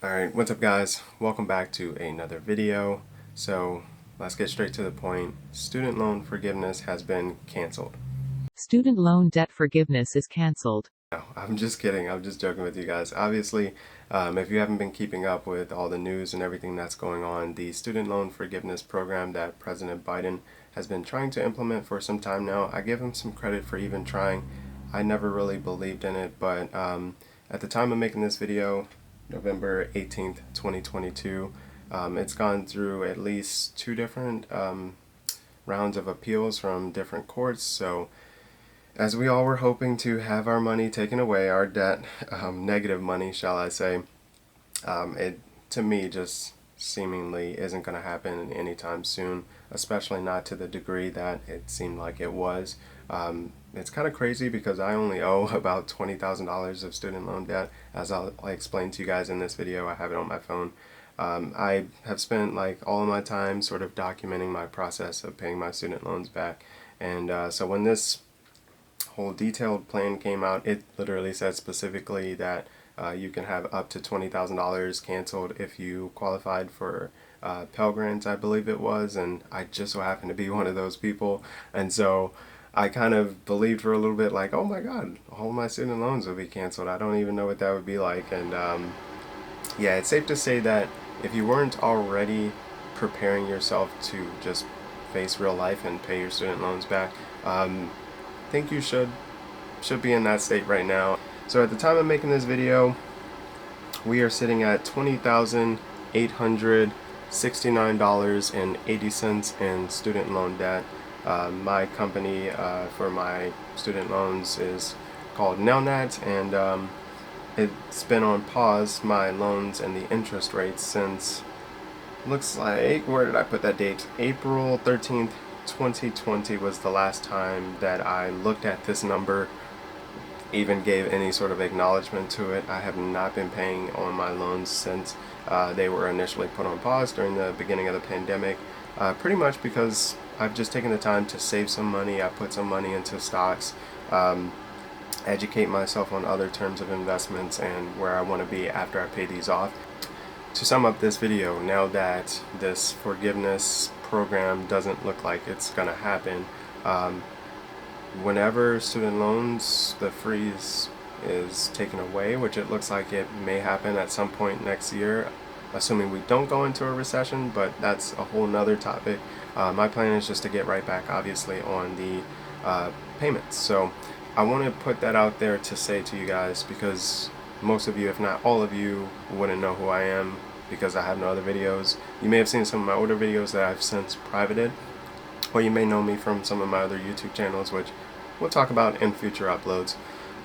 Alright, what's up guys? Welcome back to another video. So let's get straight to the point. Student loan forgiveness has been canceled. Student loan debt forgiveness is canceled. No, I'm just kidding. I'm just joking with you guys. Obviously, if you haven't been keeping up with all the news and everything that's going on, the student loan forgiveness program that President Biden has been trying to implement for some time now, I give him some credit for even trying. I never really believed in it, but at the time of making this video, November 18th, 2022, it's gone through at least two different rounds of appeals from different courts. So as we all were hoping to have our money taken away, our debt, negative money, shall I say, it to me just seemingly isn't going to happen anytime soon, especially not to the degree that it seemed like it was. It's kind of crazy because I only owe about $20,000 of student loan debt, as I'll explain to you guys in this video. I have it on my phone. I have spent like all of my time sort of documenting my process of paying my student loans back, and so when this whole detailed plan came out, it literally said specifically that you can have up to $20,000 canceled if you qualified for Pell Grants, I believe it was, and I just so happened to be one of those people. And so I kind of believed for a little bit, like, oh my God, all my student loans will be canceled. I don't even know what that would be like. And yeah, it's safe to say that if you weren't already preparing yourself to just face real life and pay your student loans back, I think you should be in that state right now. So at the time of making this video, we are sitting at $20,869.80 in student loan debt. My company for my student loans is called Nelnet, and it's been on pause, my loans and the interest rates, since, looks like, where did I put that date? April 13th, 2020 was the last time that I looked at this number, even gave any sort of acknowledgement to it. I have not been paying on my loans since they were initially put on pause during the beginning of the pandemic, pretty much because I've just taken the time to save some money. I put some money into stocks, educate myself on other terms of investments and where I want to be after I pay these off. To sum up this video, now that this forgiveness program doesn't look like it's gonna happen, whenever student loans, the freeze is taken away, which it looks like it may happen at some point next year, assuming we don't go into a recession, but that's a whole nother topic. My plan is just to get right back, obviously, on the payments. So I want to put that out there to say to you guys, because most of you, if not all of you, wouldn't know who I am because I have no other videos. You may have seen some of my older videos that I've since privated, or you may know me from some of my other YouTube channels, which we'll talk about in future uploads.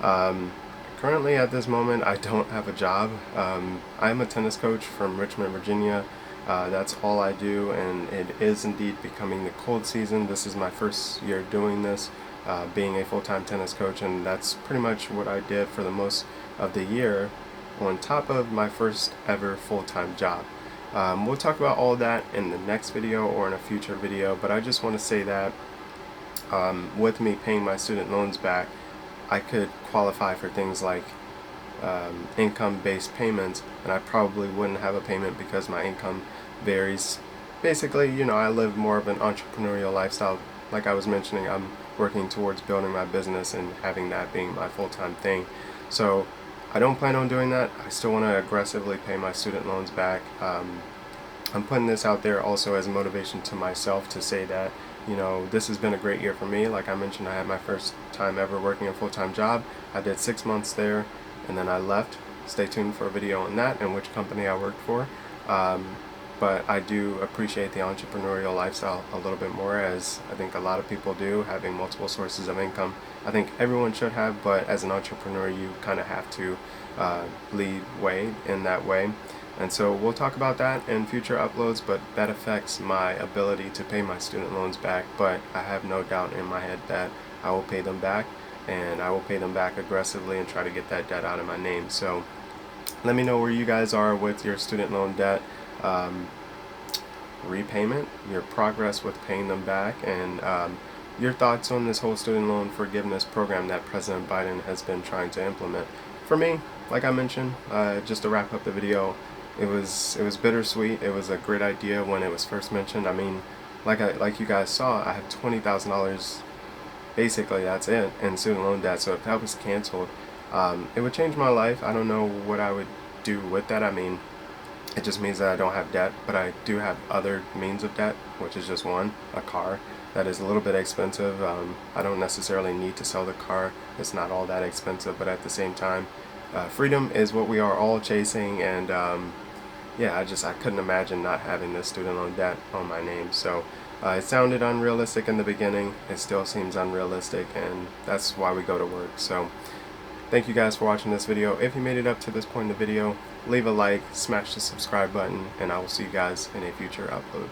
Currently, at this moment, I don't have a job. I'm a tennis coach from Richmond, Virginia. That's all I do, and it is indeed becoming the cold season. This is my first year doing this, being a full-time tennis coach, and that's pretty much what I did for the most of the year, on top of my first ever full-time job. We'll talk about all that in the next video or in a future video, but I just want to say that with me paying my student loans back, I could qualify for things like income-based payments, and I probably wouldn't have a payment because my income varies. Basically, you know, I live more of an entrepreneurial lifestyle. Like I was mentioning, I'm working towards building my business and having that being my full-time thing. So I don't plan on doing that. I still want to aggressively pay my student loans back. I'm putting this out there also as a motivation to myself to say that, you know, this has been a great year for me. Like I mentioned, I had my first time ever working a full-time job. I did 6 months there, and then I left. Stay tuned for a video on that and which company I worked for. But I do appreciate the entrepreneurial lifestyle a little bit more, as I think a lot of people do, having multiple sources of income. I think everyone should have, but as an entrepreneur, you kind of have to lead way in that way. And so we'll talk about that in future uploads, but that affects my ability to pay my student loans back. But I have no doubt in my head that I will pay them back, and I will pay them back aggressively and try to get that debt out of my name. So let me know where you guys are with your student loan debt repayment, your progress with paying them back, and your thoughts on this whole student loan forgiveness program that President Biden has been trying to implement. For me, like I mentioned, just to wrap up the video, it was bittersweet. It was a great idea when it was first mentioned. I mean, like you guys saw, I have $20,000. Basically, that's it in student loan debt. So if that was canceled, it would change my life. I don't know what I would do with that. I mean, it just means that I don't have debt, but I do have other means of debt, which is just one, a car. That is a little bit expensive. I don't necessarily need to sell the car. It's not all that expensive, but at the same time, freedom is what we are all chasing, and yeah, I couldn't imagine not having this student loan debt on my name. So it sounded unrealistic in the beginning. It still seems unrealistic, and that's why we go to work. So thank you guys for watching this video. If you made it up to this point in the video, leave a like, smash the subscribe button, and I will see you guys in a future upload.